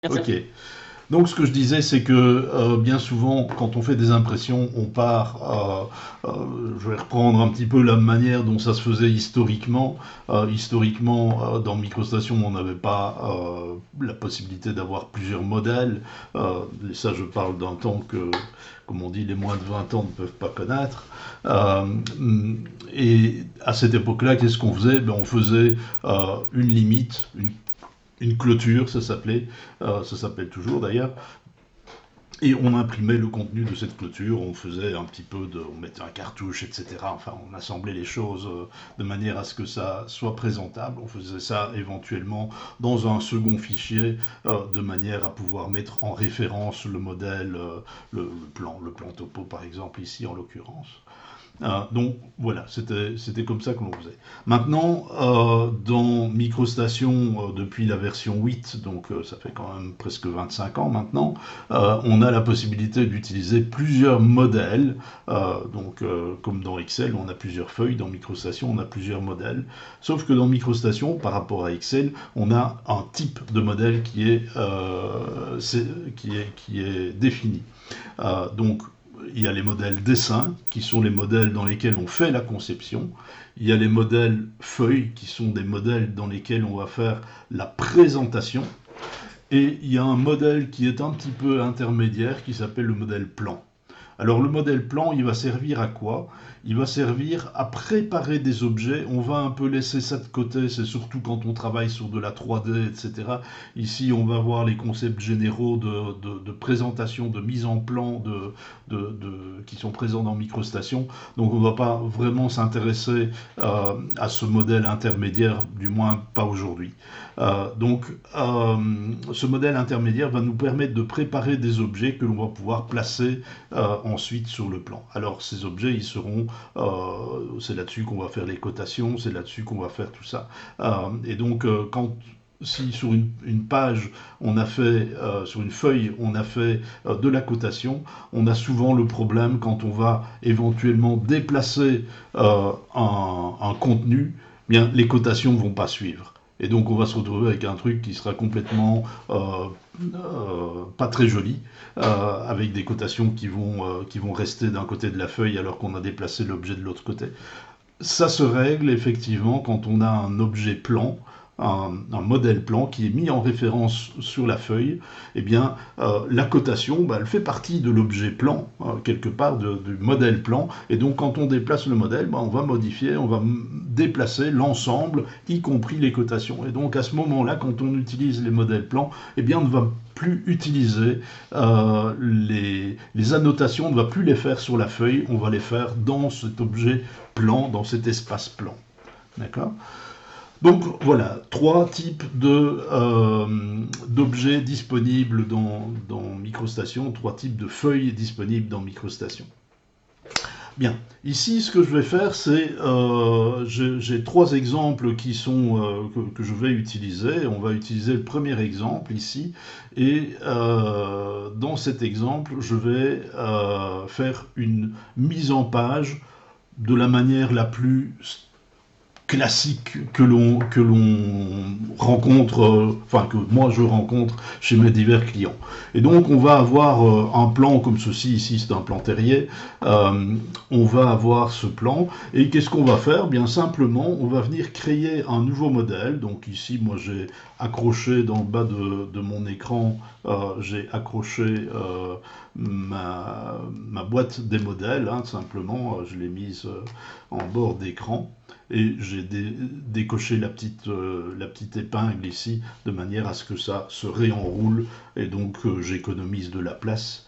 Merci à Ok. vous. Donc ce que je disais, c'est que bien souvent, quand on fait des impressions, on part, je vais reprendre un petit peu la manière dont ça se faisait historiquement. Historiquement, dans MicroStation, on n'avait pas la possibilité d'avoir plusieurs modèles. Et ça, je parle d'un temps que, comme on dit, les moins de 20 ans ne peuvent pas connaître. Euh, et à cette époque-là, qu'est-ce qu'on faisait? Ben, on faisait une limite, une clôture, ça s'appelle toujours d'ailleurs, et on imprimait le contenu de cette clôture, on faisait un petit peu de, on mettait un cartouche, etc. Enfin, on assemblait les choses de manière à ce que ça soit présentable. On faisait ça éventuellement dans un second fichier, de manière à pouvoir mettre en référence le modèle, le plan topo par exemple ici en l'occurrence. Donc voilà, c'était comme ça que l'on faisait. Maintenant, dans MicroStation, depuis la version 8, donc ça fait quand même presque 25 ans maintenant, on a la possibilité d'utiliser plusieurs modèles. Comme dans Excel, on a plusieurs feuilles, dans MicroStation, on a plusieurs modèles. Sauf que dans MicroStation, par rapport à Excel, on a un type de modèle qui est défini. Donc il y a les modèles dessins, qui sont les modèles dans lesquels on fait la conception. Il y a les modèles feuilles, qui sont des modèles dans lesquels on va faire la présentation. Et il y a un modèle qui est un petit peu intermédiaire, qui s'appelle le modèle plan. Alors le modèle plan, il va servir à quoi? Il va servir à préparer des objets. On va un peu laisser ça de côté, c'est surtout quand on travaille sur de la 3D, etc. Ici, on va voir les concepts généraux de présentation, de mise en plan qui sont présents dans MicroStation. Donc on ne va pas vraiment s'intéresser à ce modèle intermédiaire, du moins pas aujourd'hui. Donc ce modèle intermédiaire va nous permettre de préparer des objets que l'on va pouvoir placer ensuite sur le plan. Alors ces objets, c'est là-dessus qu'on va faire les cotations, c'est là-dessus qu'on va faire tout ça. Et donc si sur une page on a fait, sur une feuille on a fait de la cotation, on a souvent le problème quand on va éventuellement déplacer un contenu, bien les cotations ne vont pas suivre. Et donc on va se retrouver avec un truc qui sera complètement pas très joli, avec des cotations qui vont rester d'un côté de la feuille alors qu'on a déplacé l'objet de l'autre côté. Ça se règle effectivement quand on a un objet plan, un modèle plan qui est mis en référence sur la feuille. Eh bien, la cotation, bah, elle fait partie de l'objet plan, quelque part du modèle plan. Et donc, quand on déplace le modèle, bah, on va modifier, on va déplacer l'ensemble, y compris les cotations. Et donc, à ce moment-là, quand on utilise les modèles plans, eh bien, on ne va plus utiliser les annotations, on ne va plus les faire sur la feuille, on va les faire dans cet objet plan, dans cet espace plan. D'accord? Donc voilà, trois types d'objets disponibles dans MicroStation, trois types de feuilles disponibles dans MicroStation. Bien, ici ce que je vais faire, c'est j'ai trois exemples que je vais utiliser. On va utiliser le premier exemple ici, et dans cet exemple, je vais faire une mise en page de la manière la plus classique que l'on rencontre, enfin que moi je rencontre chez mes divers clients. Et donc on va avoir un plan comme ceci, ici c'est un plan terrier, on va avoir ce plan, et qu'est-ce qu'on va faire? Bien simplement, on va venir créer un nouveau modèle. Donc ici, moi j'ai accroché dans le bas de mon écran, j'ai accroché ma boîte des modèles, hein, simplement, je l'ai mise en bord d'écran et j'ai décoché la petite épingle ici de manière à ce que ça se réenroule et donc j'économise de la place.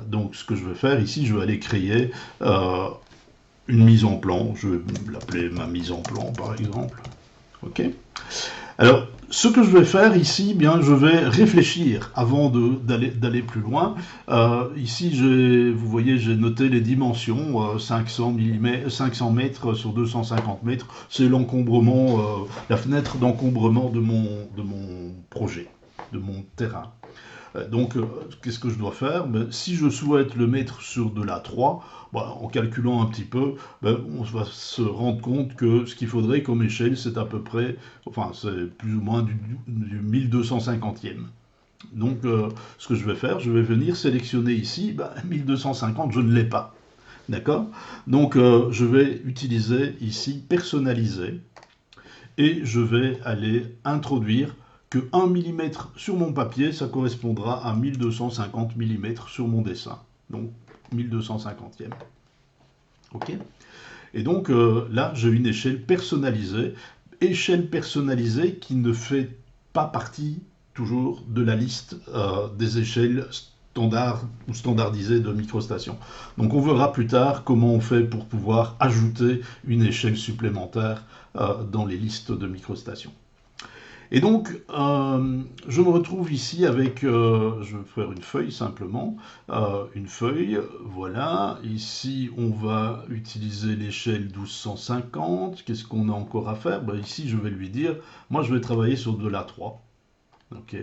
Donc ce que je vais faire ici, je vais aller créer une mise en plan. Je vais l'appeler ma mise en plan par exemple. Ok. Alors, ce que je vais faire ici, bien, je vais réfléchir avant d'aller plus loin. Ici, vous voyez, j'ai noté les dimensions, 500 mètres sur 250 mètres. C'est l'encombrement, la fenêtre d'encombrement de mon projet, de mon terrain. Donc, qu'est-ce que je dois faire? Ben, si je souhaite le mettre sur de la 3, ben, en calculant un petit peu, ben, on va se rendre compte que ce qu'il faudrait comme échelle, c'est à peu près, enfin, c'est plus ou moins du 1250e. Donc, ce que je vais faire, je vais venir sélectionner ici, 1250, je ne l'ai pas. D'accord? Donc, je vais utiliser ici personnaliser et je vais aller introduire que 1 mm sur mon papier, ça correspondra à 1250 mm sur mon dessin. Donc, 1250e. OK? Et donc, là, j'ai une échelle personnalisée. Échelle personnalisée qui ne fait pas partie toujours de la liste des échelles standards ou standardisées de microstations. Donc on verra plus tard comment on fait pour pouvoir ajouter une échelle supplémentaire dans les listes de microstations. Et donc, je me retrouve ici avec, je vais faire une feuille simplement, une feuille, voilà, ici on va utiliser l'échelle 1250, qu'est-ce qu'on a encore à faire? Ici je vais lui dire, moi je vais travailler sur de l'A3, ok,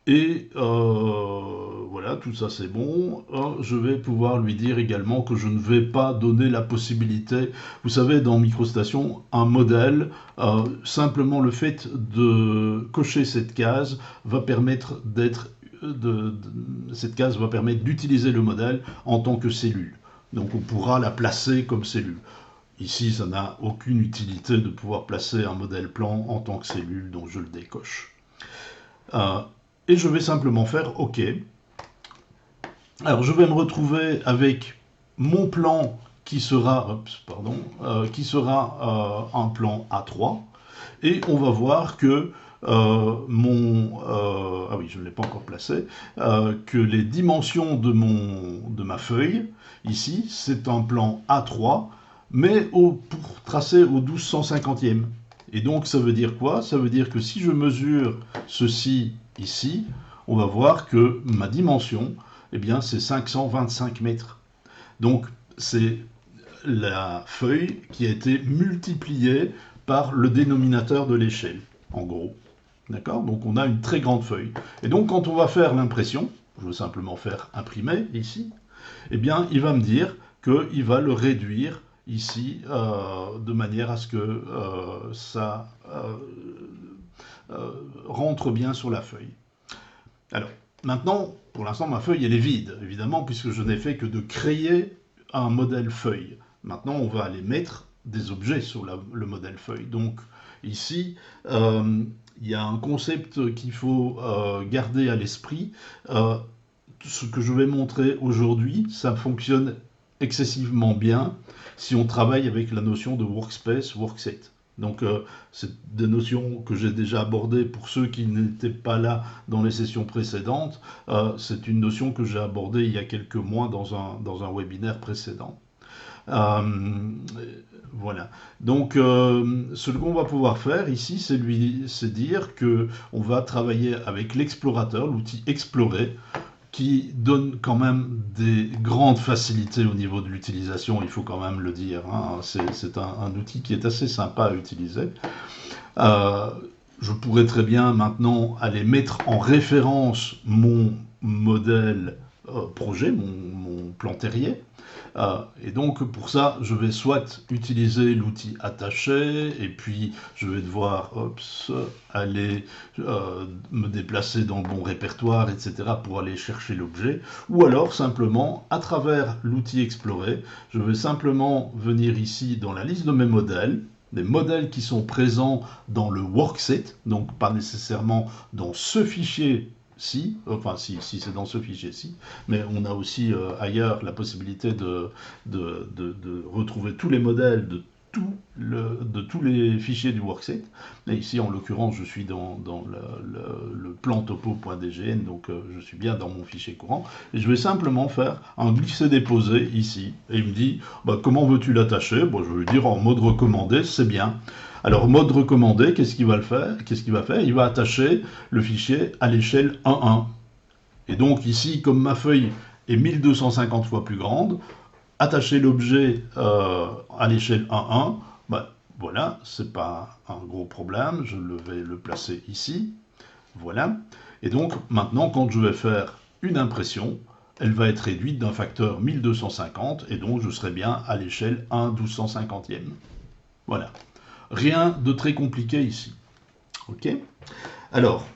et voilà, tout ça c'est bon. Je vais pouvoir lui dire également que je ne vais pas donner la possibilité, vous savez, dans MicroStation, un modèle, simplement le fait de cocher cette case va permettre cette case va permettre d'utiliser le modèle en tant que cellule. Donc on pourra la placer comme cellule. Ici, ça n'a aucune utilité de pouvoir placer un modèle plan en tant que cellule, donc je le décoche. Et je vais simplement faire OK. Alors je vais me retrouver avec mon plan qui sera, un plan A3. Et on va voir que ah oui, je ne l'ai pas encore placé, que les dimensions de ma feuille, ici, c'est un plan A3, mais pour tracer au 1250e. Et donc ça veut dire quoi? Ça veut dire que si je mesure ceci ici, on va voir que ma dimension, eh bien, c'est 525 mètres. Donc c'est la feuille qui a été multipliée par le dénominateur de l'échelle, en gros. D'accord? Donc on a une très grande feuille. Et donc quand on va faire l'impression, je veux simplement faire imprimer ici, eh bien il va me dire qu'il va le réduire ici de manière à ce que ça rentre bien sur la feuille. Alors maintenant, pour l'instant ma feuille elle est vide, évidemment, puisque je n'ai fait que de créer un modèle feuille. Maintenant on va aller mettre des objets sur le modèle feuille. Donc ici, il y a un concept qu'il faut garder à l'esprit. Ce que je vais montrer aujourd'hui, ça fonctionne excessivement bien si on travaille avec la notion de workspace, workset. Donc c'est des notions que j'ai déjà abordées pour ceux qui n'étaient pas là dans les sessions précédentes. C'est une notion que j'ai abordée il y a quelques mois dans un webinaire précédent. Voilà. Donc, ce qu'on va pouvoir faire ici, c'est dire que on va travailler avec l'explorateur, l'outil Explorer, qui donne quand même des grandes facilités au niveau de l'utilisation, il faut quand même le dire. Hein. C'est un outil qui est assez sympa à utiliser. Je pourrais très bien maintenant aller mettre en référence mon modèle projet, mon plan terrier. Et donc pour ça, je vais soit utiliser l'outil attaché, et puis je vais devoir aller me déplacer dans le bon répertoire, etc. pour aller chercher l'objet, ou alors simplement, à travers l'outil explorer, je vais simplement venir ici dans la liste de mes modèles, des modèles qui sont présents dans le workset, donc pas nécessairement dans ce fichier si c'est dans ce fichier-ci, mais on a aussi ailleurs la possibilité de retrouver tous les modèles de tous les fichiers du workset. Et ici, en l'occurrence, je suis dans le plan topo.dgn, donc je suis bien dans mon fichier courant. Et je vais simplement faire un glisser-déposer ici. Et il me dit, comment veux-tu l'attacher? Je vais lui dire en mode recommandé, c'est bien. Alors, mode recommandé, qu'est-ce qu'il va faire? Il va attacher le fichier à l'échelle 1.1. Et donc ici, comme ma feuille est 1250 fois plus grande, attacher l'objet à l'échelle 1.1, voilà, c'est pas un gros problème, je vais le placer ici, voilà. Et donc maintenant, quand je vais faire une impression, elle va être réduite d'un facteur 1250, et donc je serai bien à l'échelle 1/1250e. Voilà. Rien de très compliqué ici. Ok? Alors,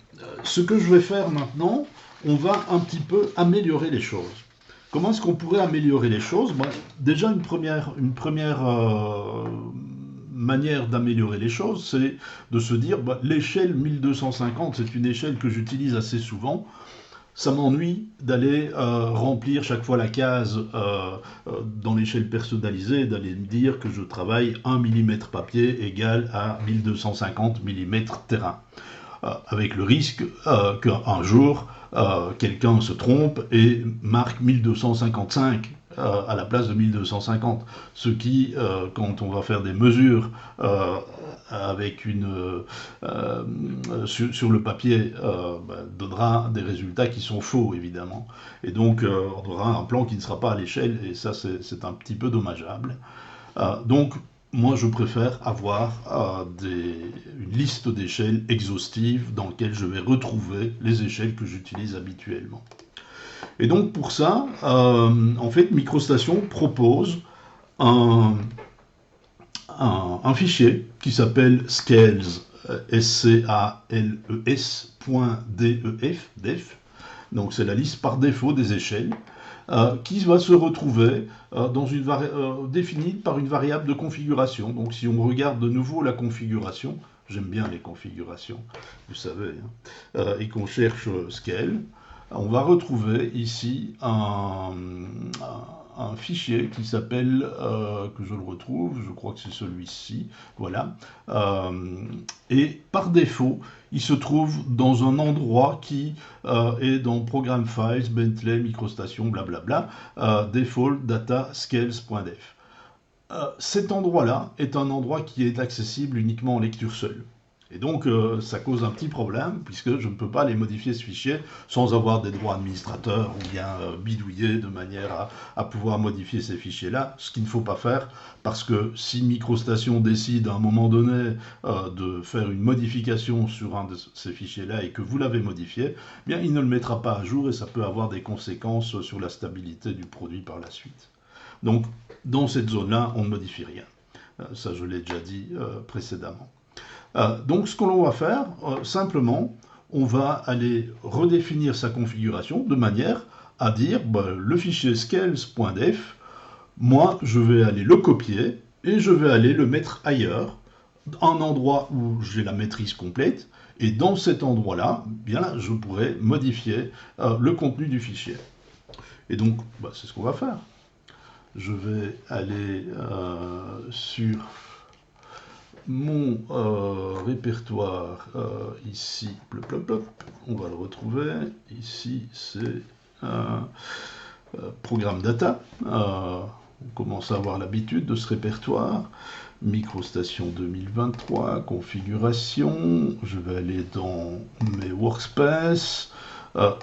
ce que je vais faire maintenant, on va un petit peu améliorer les choses. Comment est-ce qu'on pourrait améliorer les choses? Déjà, une première manière d'améliorer les choses, c'est de se dire, l'échelle 1250, c'est une échelle que j'utilise assez souvent. Ça m'ennuie d'aller remplir chaque fois la case dans l'échelle personnalisée, d'aller me dire que je travaille 1 mm papier égal à 1250 mm terrain. Avec le risque qu'un jour, quelqu'un se trompe et marque 1255 à la place de 1250. Ce qui, quand on va faire des mesures avec sur le papier, donnera des résultats qui sont faux, évidemment. Et donc, on aura un plan qui ne sera pas à l'échelle, et ça, c'est un petit peu dommageable. Donc, moi, je préfère avoir une liste d'échelles exhaustive dans laquelle je vais retrouver les échelles que j'utilise habituellement. Et donc, pour ça, en fait, MicroStation propose un fichier qui s'appelle scales, scales.def, donc c'est la liste par défaut des échelles, qui va se retrouver définie par une variable de configuration. Donc si on regarde de nouveau la configuration, j'aime bien les configurations, vous savez, et qu'on cherche scale, on va retrouver ici un fichier qui s'appelle, que je le retrouve, je crois que c'est celui-ci, voilà, et par défaut, il se trouve dans un endroit qui est dans Program Files, Bentley, MicroStation, blablabla, default data scales.def. Cet endroit-là est un endroit qui est accessible uniquement en lecture seule. Et donc, ça cause un petit problème, puisque je ne peux pas aller modifier ce fichier sans avoir des droits administrateurs ou bien bidouiller de manière à pouvoir modifier ces fichiers-là, ce qu'il ne faut pas faire, parce que si MicroStation décide à un moment donné de faire une modification sur un de ces fichiers-là et que vous l'avez modifié, eh bien, il ne le mettra pas à jour et ça peut avoir des conséquences sur la stabilité du produit par la suite. Donc, dans cette zone-là, on ne modifie rien. Ça, je l'ai déjà dit précédemment. Donc ce que l'on va faire, simplement, on va aller redéfinir sa configuration de manière à dire le fichier scales.def, moi je vais aller le copier et je vais aller le mettre ailleurs, un endroit où j'ai la maîtrise complète, et dans cet endroit-là, bien je pourrais modifier le contenu du fichier. Et donc, c'est ce qu'on va faire. Je vais aller sur mon répertoire ici, on va le retrouver, ici c'est programme data, on commence à avoir l'habitude de ce répertoire, MicroStation 2023, configuration, je vais aller dans mes workspaces,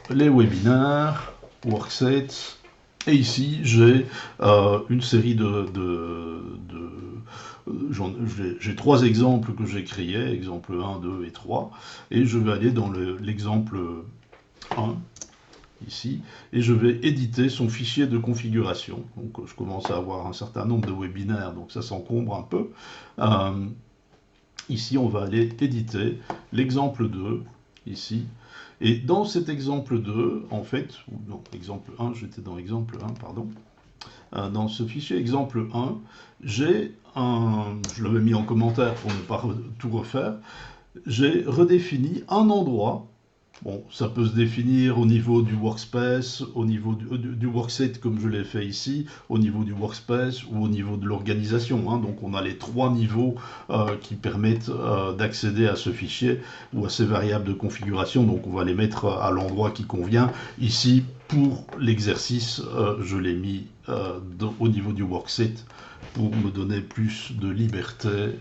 les webinaires, worksets, et ici j'ai une série j'ai 3 exemples que j'ai créés, exemple 1, 2 et 3, et je vais aller dans l'exemple 1, ici, et je vais éditer son fichier de configuration. Donc je commence à avoir un certain nombre de webinaires, donc ça s'encombre un peu. Ici, on va aller éditer l'exemple 2, ici, et dans cet exemple 2, en fait, ou non, exemple 1, j'étais dans exemple 1, pardon, dans ce fichier exemple 1, je l'avais mis en commentaire pour ne pas tout refaire, j'ai redéfini un endroit. Bon, ça peut se définir au niveau du workspace, au niveau du workset comme je l'ai fait ici, au niveau du workspace ou au niveau de l'organisation. Donc on a les 3 niveaux qui permettent d'accéder à ce fichier ou à ces variables de configuration. Donc on va les mettre à l'endroit qui convient. Ici, pour l'exercice, je l'ai mis au niveau du workset pour me donner plus de liberté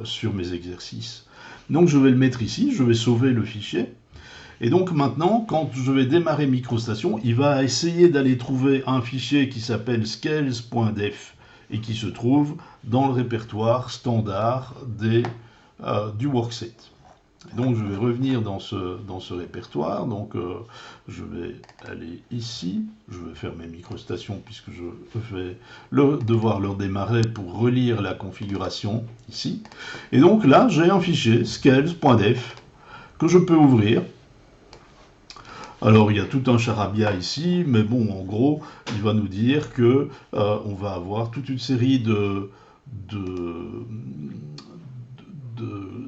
sur mes exercices. Donc je vais le mettre ici, je vais sauver le fichier. Et donc maintenant, quand je vais démarrer MicroStation, il va essayer d'aller trouver un fichier qui s'appelle scales.def et qui se trouve dans le répertoire standard du workset. Donc je vais revenir dans ce répertoire, donc je vais aller ici, je vais fermer MicroStation puisque je vais devoir le redémarrer pour relire la configuration ici. Et donc là, j'ai un fichier scales.def que je peux ouvrir. Alors il y a tout un charabia ici, mais bon, en gros, il va nous dire que on va avoir toute une série de-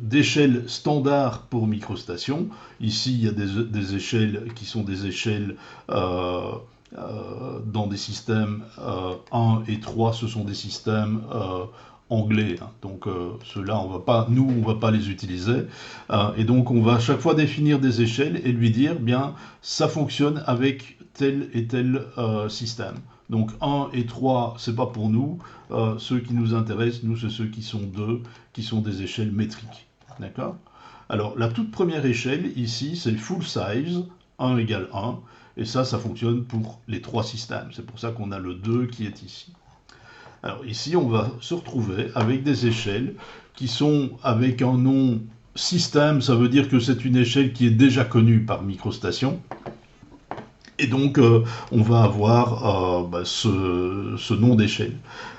d'échelles standards pour microstations. Ici, il y a des échelles qui sont des échelles dans des systèmes 1 et 3, ce sont des systèmes anglais. Hein. Donc ceux-là, nous, on va pas les utiliser. Et donc, on va à chaque fois définir des échelles et lui dire, bien, ça fonctionne avec tel et tel système. Donc 1 et 3, c'est pas pour nous. Ceux qui nous intéressent, nous, c'est ceux qui sont 2, qui sont des échelles métriques. D'accord? Alors, la toute première échelle, ici, c'est le full size, 1 égale 1. Et ça fonctionne pour les 3 systèmes. C'est pour ça qu'on a le 2 qui est ici. Alors ici, on va se retrouver avec des échelles qui sont avec un nom système. Ça veut dire que c'est une échelle qui est déjà connue par MicroStation. Et donc, on va avoir ce nom d'échelle.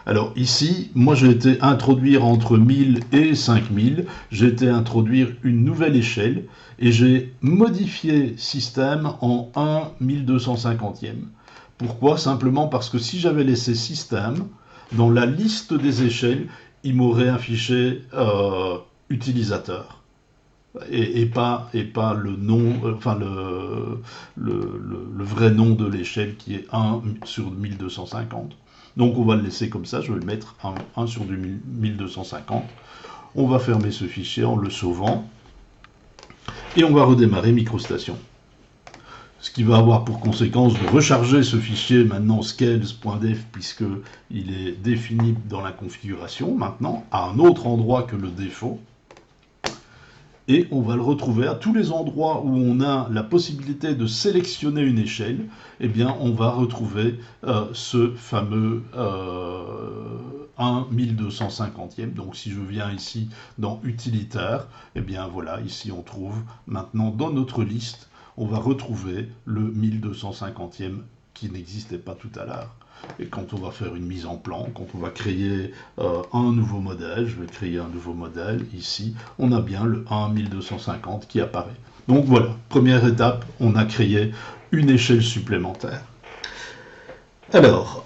Alors ici, moi j'ai été introduire entre 1000 et 5000, j'ai été introduire une nouvelle échelle et j'ai modifié système en 1 1250e. Pourquoi? Simplement parce que si j'avais laissé système, dans la liste des échelles, il m'aurait affiché utilisateur. Et pas le nom, enfin le vrai nom de l'échelle qui est 1 sur 1250. Donc on va le laisser comme ça, je vais le mettre 1 sur 1250. On va fermer ce fichier en le sauvant et on va redémarrer MicroStation. Ce qui va avoir pour conséquence de recharger ce fichier maintenant scales.def puisqu'il est défini dans la configuration maintenant à un autre endroit que le défaut. Et on va le retrouver à tous les endroits où on a la possibilité de sélectionner une échelle, eh bien on va retrouver ce fameux 1 1250e. Donc si je viens ici dans utilitaire, eh bien voilà, ici on trouve maintenant dans notre liste, on va retrouver le 1250e qui n'existait pas tout à l'heure. Et quand on va faire une mise en plan, quand on va créer un nouveau modèle, je vais créer un nouveau modèle, ici, on a bien le 1 1250 qui apparaît. Donc voilà, première étape, on a créé une échelle supplémentaire. Alors,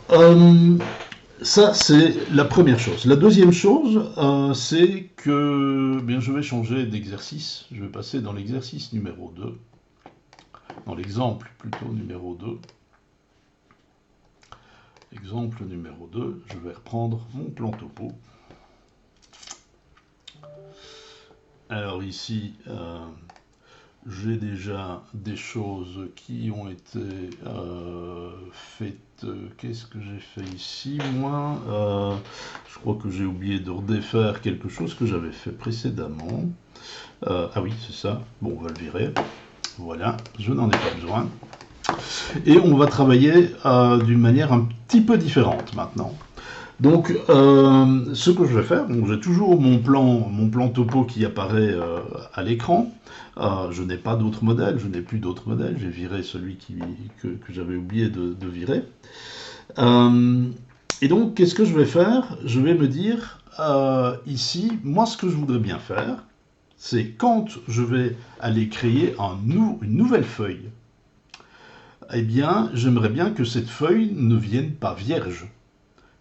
ça c'est la première chose. La deuxième chose, c'est que bien, je vais changer d'exercice, je vais passer dans l'exercice numéro 2, dans l'exemple plutôt numéro 2. Exemple numéro 2, je vais reprendre mon plan topo. Alors ici, j'ai déjà des choses qui ont été faites. Qu'est-ce que j'ai fait ici, moi je crois que j'ai oublié de redéfaire quelque chose que j'avais fait précédemment. Ah oui, c'est ça. Bon, on va le virer. Voilà, je n'en ai pas besoin. Et on va travailler d'une manière un petit peu différente maintenant. Donc, ce que je vais faire, j'ai toujours mon plan topo qui apparaît à l'écran. Je n'ai pas d'autres modèles, je n'ai plus d'autres modèles. J'ai viré celui que j'avais oublié de virer. Et donc, qu'est-ce que je vais faire? Je vais me dire, ici, moi, ce que je voudrais bien faire, c'est quand je vais aller créer une nouvelle feuille, eh bien, j'aimerais bien que cette feuille ne vienne pas vierge,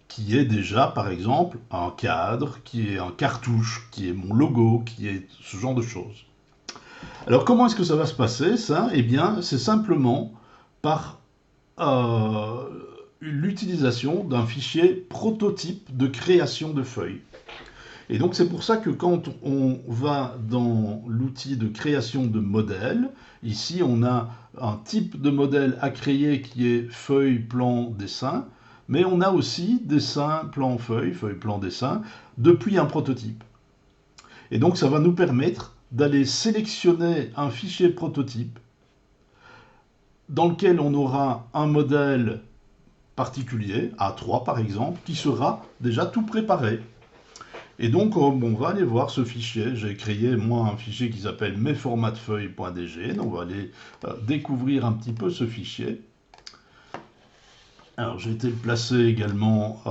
qui est déjà, par exemple, un cadre, qui est un cartouche, qui est mon logo, qui est ce genre de choses. Alors, comment est-ce que ça va se passer, ça? Eh bien, c'est simplement par l'utilisation d'un fichier prototype de création de feuilles. Et donc, c'est pour ça que quand on va dans l'outil de création de modèle, ici, on a un type de modèle à créer qui est feuille, plan, dessin, mais on a aussi dessin, plan, feuille, plan, dessin, depuis un prototype. Et donc, ça va nous permettre d'aller sélectionner un fichier prototype dans lequel on aura un modèle particulier, A3 par exemple, qui sera déjà tout préparé. Et donc, on va aller voir ce fichier. J'ai créé, moi, un fichier qui s'appelle mesformatfeuilles.dg. Donc, on va aller découvrir un petit peu ce fichier. Alors, j'ai été le placer également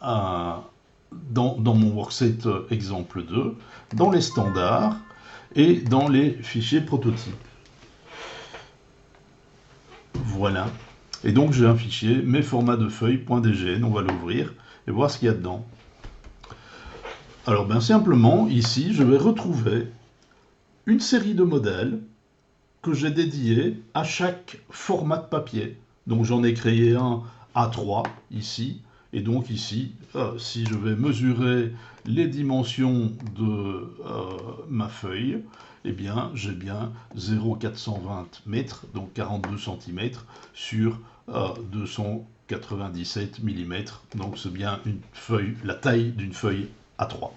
dans mon workset exemple 2, dans les standards et dans les fichiers prototypes. Voilà. Et donc j'ai un fichier mes formats de feuilles.dgn, on va l'ouvrir et voir ce qu'il y a dedans. Alors bien simplement, ici, je vais retrouver une série de modèles que j'ai dédiés à chaque format de papier. Donc j'en ai créé un A3 ici, et donc ici, si je vais mesurer les dimensions de ma feuille, eh bien j'ai bien 0,420 mètres, donc 42 cm sur 297 mm, donc c'est bien une feuille, la taille d'une feuille A3.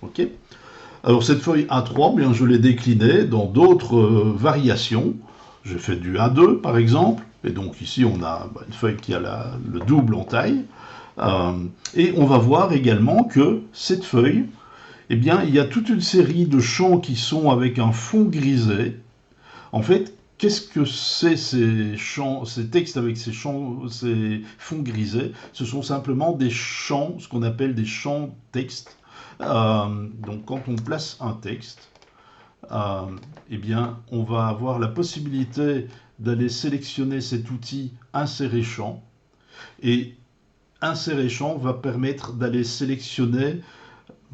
Ok. Alors cette feuille A3, bien, je l'ai déclinée dans d'autres variations. J'ai fait du A2 par exemple, et donc ici on a une feuille qui a le double en taille. Et on va voir également que cette feuille, eh bien, il y a toute une série de champs qui sont avec un fond grisé. En fait, qu'est-ce que c'est ces champs, ces textes avec ces champs, ces fonds grisés? Ce sont simplement des champs, ce qu'on appelle des champs texte. Donc quand on place un texte, eh bien, on va avoir la possibilité d'aller sélectionner cet outil insérer champ. Et insérer champ va permettre d'aller sélectionner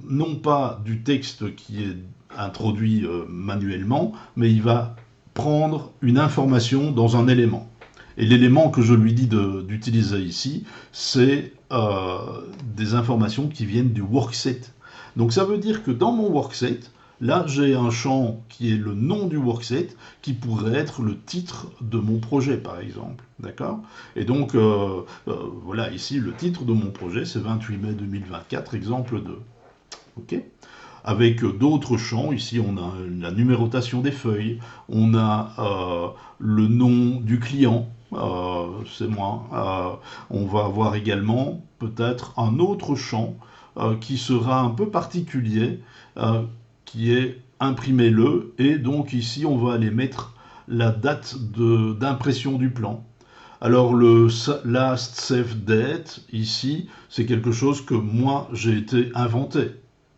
non pas du texte qui est introduit manuellement, mais il va prendre une information dans un élément. Et l'élément que je lui dis d'utiliser ici, c'est des informations qui viennent du workset. Donc ça veut dire que dans mon workset, là j'ai un champ qui est le nom du workset, qui pourrait être le titre de mon projet par exemple. D'accord? Et donc voilà, ici le titre de mon projet c'est 28 mai 2024, exemple 2. Ok? Avec d'autres champs, ici on a la numérotation des feuilles, on a le nom du client, c'est moi. On va avoir également peut-être un autre champ qui sera un peu particulier, qui est imprimez-le, et donc ici on va aller mettre la date d'impression du plan. Alors le last save date, ici, c'est quelque chose que moi j'ai été inventé.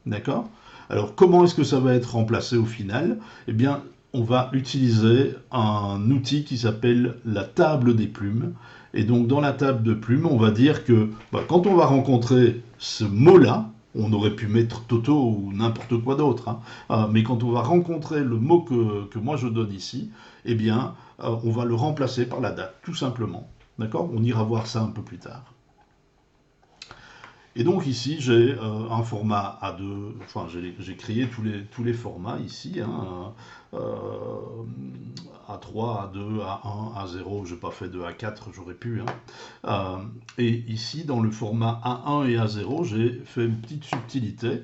D'accord? Alors comment est-ce que ça va être remplacé au final? Eh bien, on va utiliser un outil qui s'appelle la table des plumes. Et donc dans la table de plumes, on va dire que quand on va rencontrer ce mot-là, on aurait pu mettre Toto ou n'importe quoi d'autre, hein, mais quand on va rencontrer le mot que moi je donne ici, eh bien, on va le remplacer par la date, tout simplement. D'accord? On ira voir ça un peu plus tard. Et donc ici, j'ai un format A2, enfin j'ai créé tous les formats ici, hein, A3, A2, A1, A0, je n'ai pas fait de A4, j'aurais pu. Hein. Et ici, dans le format A1 et A0, j'ai fait une petite subtilité,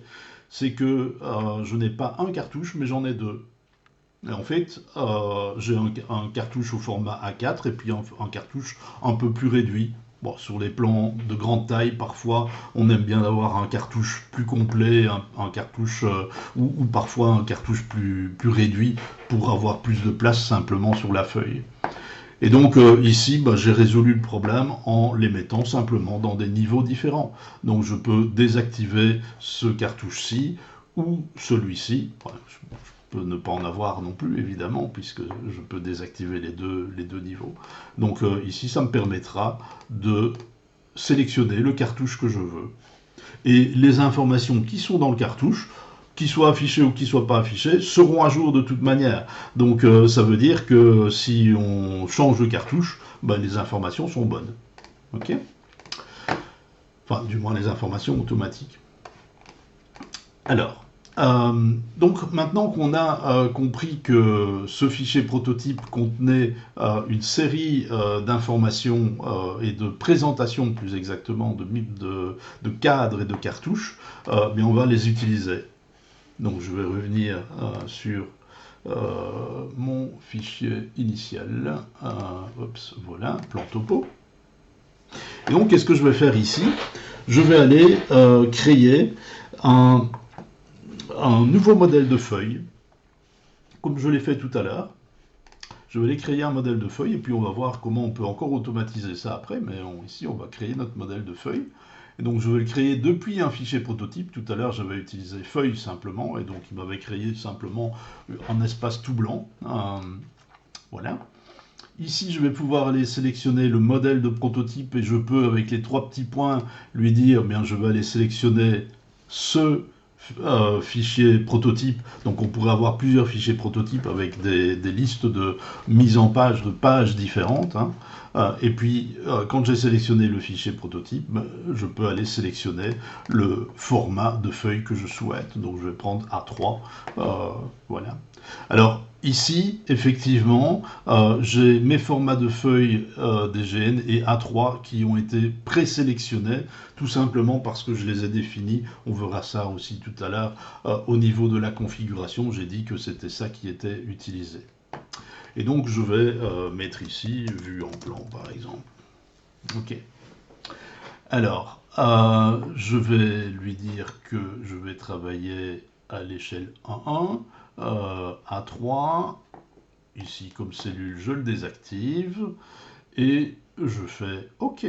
c'est que je n'ai pas un cartouche, mais j'en ai deux. Et en fait, j'ai un cartouche au format A4 et puis un cartouche un peu plus réduit. Bon, sur les plans de grande taille, parfois, on aime bien avoir un cartouche plus complet, un cartouche ou parfois un cartouche plus réduit pour avoir plus de place simplement sur la feuille. Et donc ici, j'ai résolu le problème en les mettant simplement dans des niveaux différents. Donc je peux désactiver ce cartouche-ci ou celui-ci. Enfin, je peux ne pas en avoir non plus, évidemment, puisque je peux désactiver les deux niveaux. Donc ici, ça me permettra de sélectionner le cartouche que je veux. Et les informations qui sont dans le cartouche, qu'ils soient affichés ou qu'ils ne soient pas affichés, seront à jour de toute manière. Donc ça veut dire que si on change de cartouche, les informations sont bonnes. Ok? Enfin, du moins les informations automatiques. Alors, donc maintenant qu'on a compris que ce fichier prototype contenait une série d'informations et de présentations plus exactement de cadres et de cartouches, mais on va les utiliser. Donc je vais revenir sur mon fichier initial. Voilà, plan topo. Et donc qu'est-ce que je vais faire ici? Je vais aller créer un nouveau modèle de feuille, comme je l'ai fait tout à l'heure. Je vais aller créer un modèle de feuille et puis on va voir comment on peut encore automatiser ça après, mais ici on va créer notre modèle de feuille. Et donc je vais le créer depuis un fichier prototype. Tout à l'heure j'avais utilisé feuille simplement, et donc il m'avait créé simplement un espace tout blanc. Voilà. Ici, je vais pouvoir aller sélectionner le modèle de prototype et je peux, avec les 3 petits points, lui dire, bien, je vais aller sélectionner ce fichier prototype. Donc on pourrait avoir plusieurs fichiers prototypes avec des listes de mise en page, de pages différentes. Hein. Et puis, quand j'ai sélectionné le fichier prototype, je peux aller sélectionner le format de feuille que je souhaite. Donc je vais prendre A3. Voilà. Alors, ici, effectivement, j'ai mes formats de feuilles DGN et A3 qui ont été présélectionnés, tout simplement parce que je les ai définis. On verra ça aussi tout à l'heure. Au niveau de la configuration, j'ai dit que c'était ça qui était utilisé. Et donc, je vais mettre ici, vue en plan, par exemple. OK. Alors, je vais lui dire que je vais travailler à l'échelle 1.1. A3, ici comme cellule, je le désactive et je fais OK.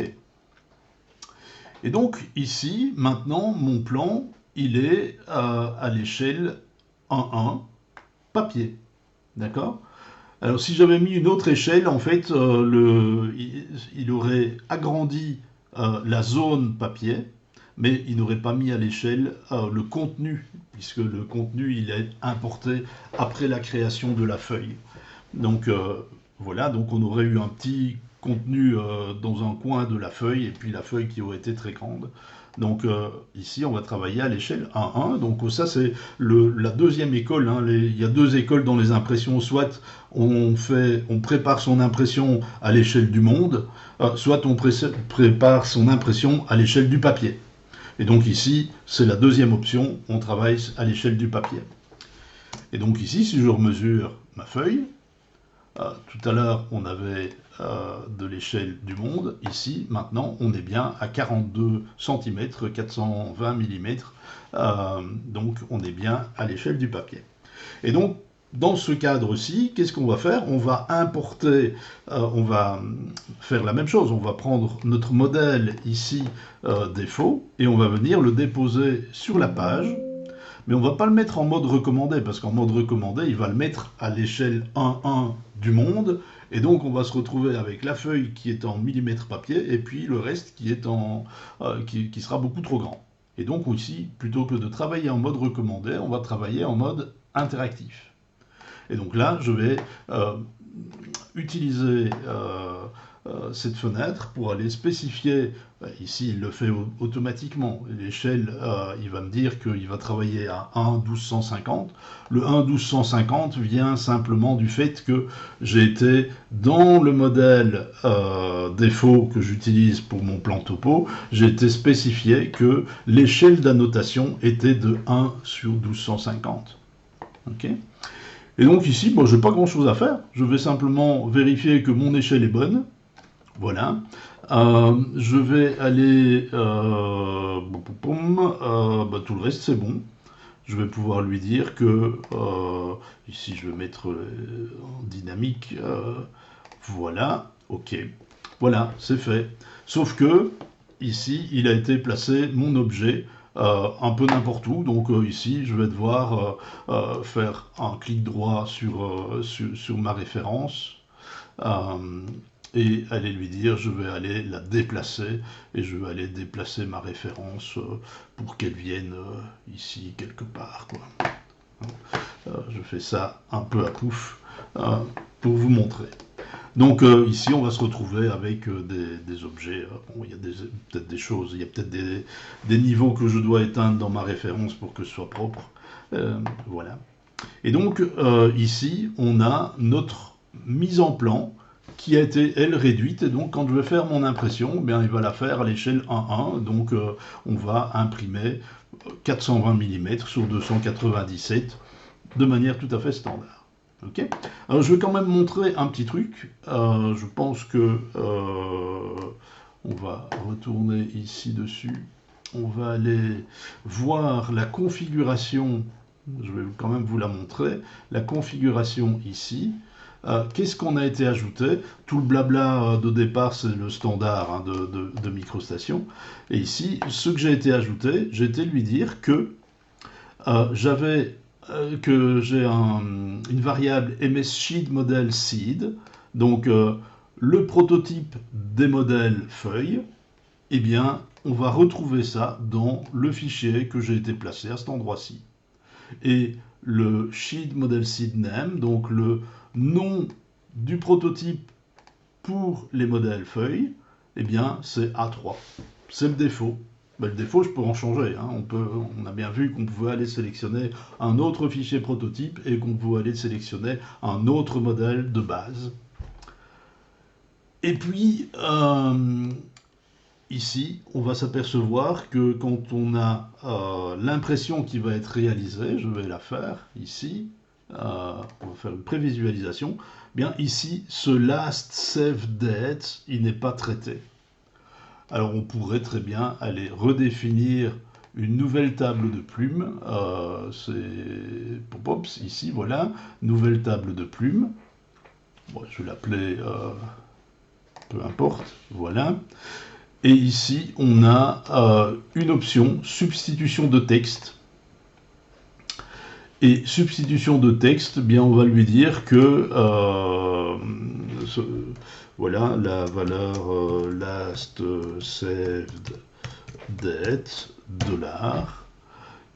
Et donc ici, maintenant, mon plan, il est à l'échelle 1.1 papier. D'accord? Alors si j'avais mis une autre échelle, en fait, il aurait agrandi la zone papier, mais il n'aurait pas mis à l'échelle le contenu, puisque le contenu, il est importé après la création de la feuille. Donc voilà, donc on aurait eu un petit contenu dans un coin de la feuille, et puis la feuille qui aurait été très grande. Donc ici, on va travailler à l'échelle 1.1. Donc ça, c'est la deuxième école. Hein. Il y a deux écoles dans les impressions. Soit on prépare son impression à l'échelle du monde, soit on prépare son impression à l'échelle du papier. Et donc ici, c'est la deuxième option, on travaille à l'échelle du papier. Et donc ici, si je remesure ma feuille, tout à l'heure, on avait de l'échelle du monde. Ici, maintenant, on est bien à 42 cm, 420 mm. Donc, on est bien à l'échelle du papier. Et donc, dans ce cadre-ci, qu'est-ce qu'on va faire? On va importer, on va faire la même chose. On va prendre notre modèle ici défaut et on va venir le déposer sur la page. Mais on ne va pas le mettre en mode recommandé, parce qu'en mode recommandé, il va le mettre à l'échelle 1.1 du monde, et donc on va se retrouver avec la feuille qui est en millimètres papier, et puis le reste qui est qui sera beaucoup trop grand. Et donc ici, plutôt que de travailler en mode recommandé, on va travailler en mode interactif. Et donc là, je vais utiliser cette fenêtre pour aller spécifier, ici il le fait automatiquement, l'échelle, il va me dire qu'il va travailler à 1.1250. Le 1.1250 vient simplement du fait que j'ai été dans le modèle défaut que j'utilise pour mon plan topo, j'ai été spécifié que l'échelle d'annotation était de 1 sur 1250. Ok. Et donc ici, bon, je n'ai pas grand chose à faire, je vais simplement vérifier que mon échelle est bonne. Voilà. Je vais aller... tout le reste, c'est bon. Je vais pouvoir lui dire que... ici, je vais mettre en dynamique. Voilà. OK. Voilà, c'est fait. Sauf que, ici, il a été placé, mon objet, un peu n'importe où. Donc ici, je vais devoir faire un clic droit sur ma référence. Et aller lui dire, je vais aller la déplacer, et je vais aller déplacer ma référence pour qu'elle vienne ici quelque part. Quoi. Je fais ça un peu à pouf pour vous montrer. Donc ici, on va se retrouver avec des objets. Bon, il y a peut-être des choses, il y a peut-être des niveaux que je dois éteindre dans ma référence pour que ce soit propre. Voilà. Et donc ici, on a notre mise en plan qui a été, elle, réduite. Et donc, quand je vais faire mon impression, bien, il va la faire à l'échelle 1.1. Donc, on va imprimer 420 mm sur 297 de manière tout à fait standard. Okay. Alors, je vais quand même montrer un petit truc. Je pense que on va retourner ici dessus. On va aller voir la configuration. Je vais quand même vous la montrer. La configuration ici. Qu'est-ce qu'on a été ajouté? Tout le blabla de départ, c'est le standard hein, de MicroStation. Et ici, ce que j'ai été ajouté, j'ai été lui dire que j'ai une variable MSSheet model seed Donc, le prototype des modèles feuilles, eh bien, on va retrouver ça dans le fichier que j'ai été placé à cet endroit-ci. Et le sheet model seed name, donc le nom du prototype pour les modèles feuilles, eh bien, c'est A3. C'est le défaut. Ben, le défaut, je peux en changer. Hein. On a bien vu qu'on pouvait aller sélectionner un autre fichier prototype et qu'on pouvait aller sélectionner un autre modèle de base. Et puis, ici, on va s'apercevoir que quand on a l'impression qui va être réalisée, je vais la faire ici, on va faire une prévisualisation, bien ici, ce last save date, il n'est pas traité. Alors on pourrait très bien aller redéfinir une nouvelle table de plumes, c'est pop-ups, ici, voilà, nouvelle table de plumes, bon, je vais l'appeler, peu importe, voilà. Et ici, on a une option substitution de texte. Et substitution de texte, bien, on va lui dire que voilà la valeur last saved date $.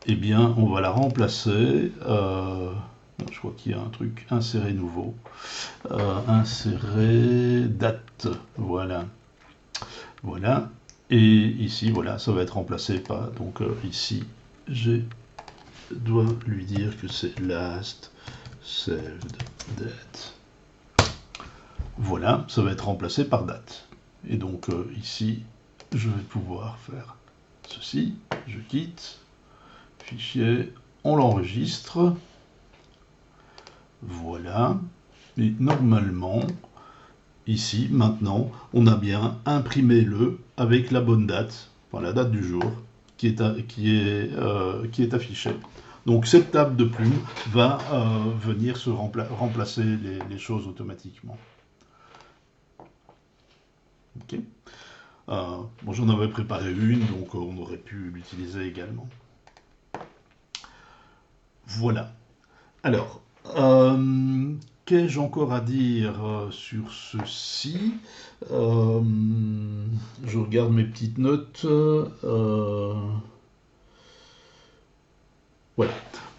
Eh bien, on va la remplacer. Je crois qu'il y a un truc insérer nouveau. Insérer date. Voilà. Voilà, et ici, voilà, ça va être remplacé par, donc ici, je dois lui dire que c'est last saved date. Voilà, ça va être remplacé par date. Et donc ici, je vais pouvoir faire ceci, je quitte, fichier, on l'enregistre, voilà, et normalement, ici, maintenant, on a bien imprimé le avec la bonne date, enfin, la date du jour, qui est affichée. Donc cette table de plumes va venir remplacer les choses automatiquement. Okay. Bon, j'en avais préparé une, donc on aurait pu l'utiliser également. Voilà. Alors, qu'ai-je encore à dire sur ceci? Je regarde mes petites notes. Voilà.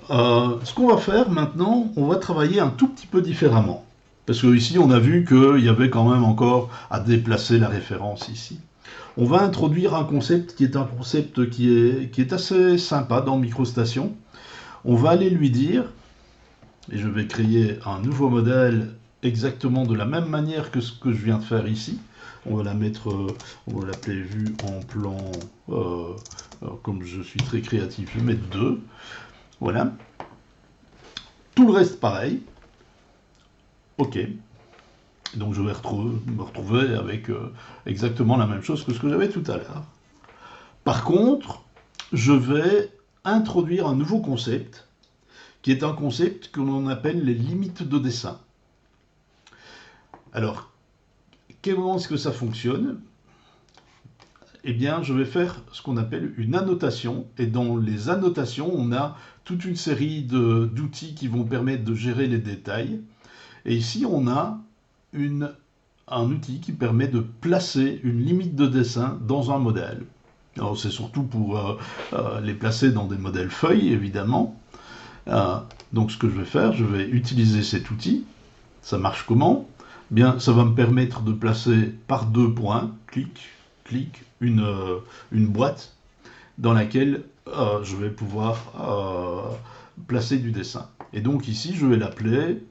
Ce qu'on va faire maintenant, on va travailler un tout petit peu différemment. Parce que ici, on a vu qu'il y avait quand même encore à déplacer la référence ici. On va introduire un concept qui est un concept qui est assez sympa dans MicroStation. On va aller lui dire, et je vais créer un nouveau modèle exactement de la même manière que ce que je viens de faire ici. On va la mettre, on va l'appeler vue en plan, comme je suis très créatif, je vais mettre 2. Voilà. Tout le reste pareil. OK. Donc je vais me retrouver avec exactement la même chose que ce que j'avais tout à l'heure. Par contre, je vais introduire un nouveau concept, qui est un concept que l'on appelle les limites de dessin. Alors, comment est-ce que ça fonctionne? Eh bien, je vais faire ce qu'on appelle une annotation, et dans les annotations, on a toute une série d'outils qui vont permettre de gérer les détails. Et ici, on a un outil qui permet de placer une limite de dessin dans un modèle. Alors, c'est surtout pour les placer dans des modèles feuilles, évidemment. Donc, ce que je vais faire, je vais utiliser cet outil. Ça marche comment? Bien, ça va me permettre de placer par 2 points, clic, clic, une boîte dans laquelle je vais pouvoir placer du dessin. Et donc ici, je vais l'appeler,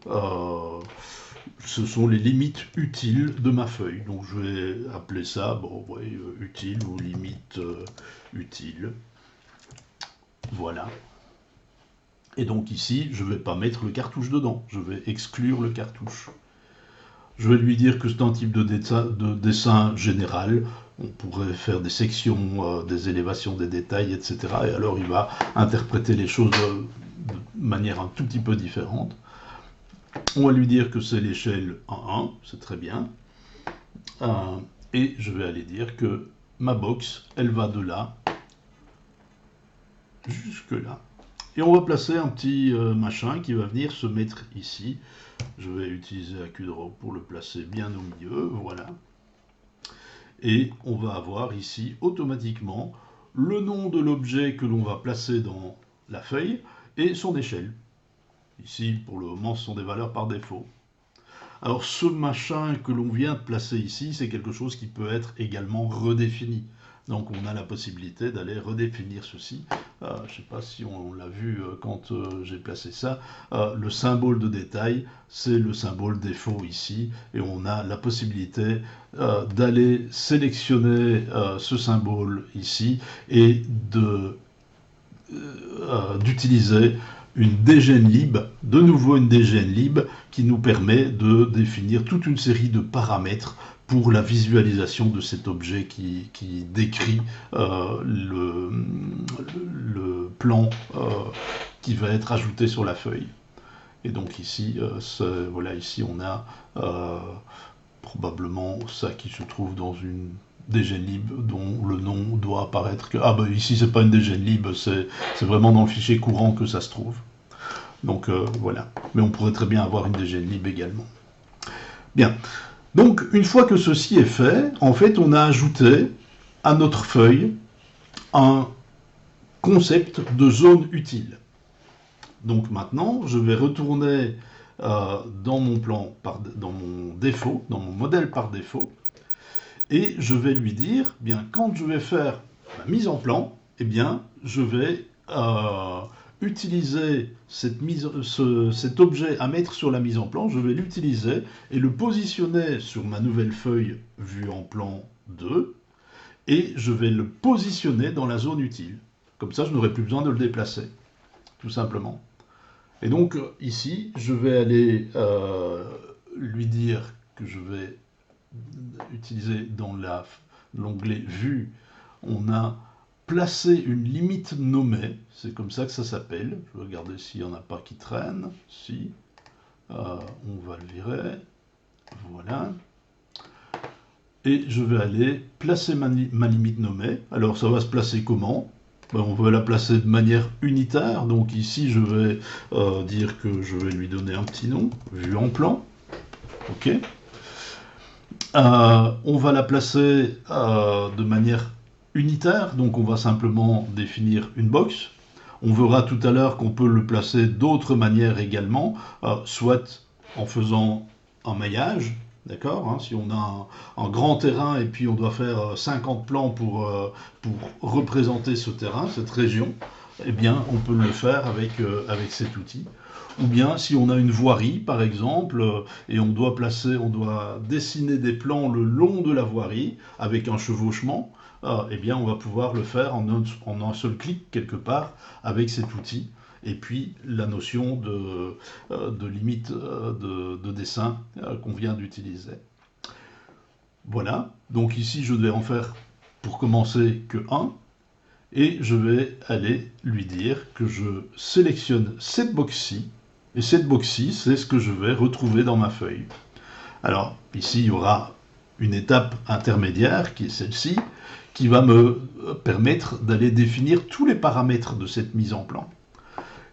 ce sont les limites utiles de ma feuille. Donc je vais appeler ça, bon, ouais, utile ou limite utile. Voilà. Et donc ici, je ne vais pas mettre le cartouche dedans, je vais exclure le cartouche. Je vais lui dire que c'est un type de dessin général. On pourrait faire des sections, des élévations, des détails, etc. Et alors il va interpréter les choses de manière un tout petit peu différente. On va lui dire que c'est l'échelle 1, c'est très bien. Et je vais aller dire que ma box, elle va de là jusque là. Et on va placer un petit machin qui va venir se mettre ici. Je vais utiliser AccuDraw pour le placer bien au milieu, voilà. Et on va avoir ici automatiquement le nom de l'objet que l'on va placer dans la feuille et son échelle. Ici, pour le moment, ce sont des valeurs par défaut. Alors ce machin que l'on vient de placer ici, c'est quelque chose qui peut être également redéfini. Donc on a la possibilité d'aller redéfinir ceci. Je ne sais pas si on l'a vu quand j'ai placé ça. Le symbole de détail, c'est le symbole défaut ici. Et on a la possibilité d'aller sélectionner ce symbole ici et d'utiliser une dgenlib, de nouveau une dgenlib qui nous permet de définir toute une série de paramètres pour la visualisation de cet objet qui décrit le plan qui va être ajouté sur la feuille. Et donc ici, voilà, ici on a probablement ça qui se trouve dans une dgenlib dont le nom doit apparaître que... Ah ben ici c'est pas une dgenlib, c'est vraiment dans le fichier courant que ça se trouve. Donc voilà, mais on pourrait très bien avoir une dgenlib également. Bien, donc une fois que ceci est fait, en fait on a ajouté à notre feuille un concept de zone utile. Donc maintenant je vais retourner dans mon plan, dans mon défaut, dans mon modèle par défaut, et je vais lui dire, bien, quand je vais faire la mise en plan, eh bien, je vais utiliser cet objet à mettre sur la mise en plan, je vais l'utiliser et le positionner sur ma nouvelle feuille vue en plan 2, et je vais le positionner dans la zone utile. Comme ça, je n'aurai plus besoin de le déplacer, tout simplement. Et donc, ici, je vais aller lui dire que je vais utiliser dans l'onglet Vue, on a placé une limite nommée, c'est comme ça que ça s'appelle. Je vais regarder s'il n'y en a pas qui traîne. Si, on va le virer. Voilà. Et je vais aller placer ma limite nommée. Alors ça va se placer comment ? Ben, on va la placer de manière unitaire. Donc ici, je vais dire que je vais lui donner un petit nom, Vue en plan. OK. On va la placer de manière unitaire, donc on va simplement définir une box. On verra tout à l'heure qu'on peut le placer d'autres manières également, soit en faisant un maillage, d'accord, hein, si on a un grand terrain et puis on doit faire 50 plans pour représenter ce terrain, cette région, eh bien on peut le faire avec cet outil. Ou bien si on a une voirie par exemple et on doit dessiner des plans le long de la voirie avec un chevauchement, eh bien on va pouvoir le faire en un seul clic quelque part avec cet outil. Et puis la notion de limite de dessin qu'on vient d'utiliser. Voilà, donc ici je vais en faire pour commencer que 1. Et je vais aller lui dire que je sélectionne cette box-ci. Et cette box-ci, c'est ce que je vais retrouver dans ma feuille. Alors, ici, il y aura une étape intermédiaire, qui est celle-ci, qui va me permettre d'aller définir tous les paramètres de cette mise en plan.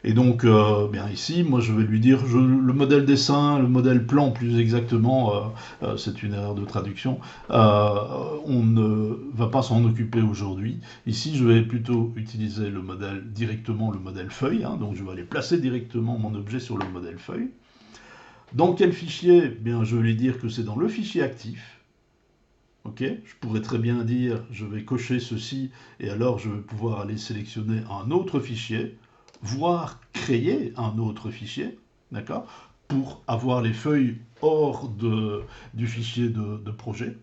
Et donc, bien ici, moi, je vais lui dire, le modèle dessin, le modèle plan, plus exactement, c'est une erreur de traduction, on ne va pas s'en occuper aujourd'hui. Ici, je vais plutôt utiliser le modèle directement, le modèle feuille, hein, donc je vais aller placer directement mon objet sur le modèle feuille. Dans quel fichier? Bien, je vais lui dire que c'est dans le fichier actif. Ok, je pourrais très bien dire, je vais cocher ceci, et alors je vais pouvoir aller sélectionner un autre fichier, voire créer un autre fichier, d'accord, pour avoir les feuilles hors du fichier de projet.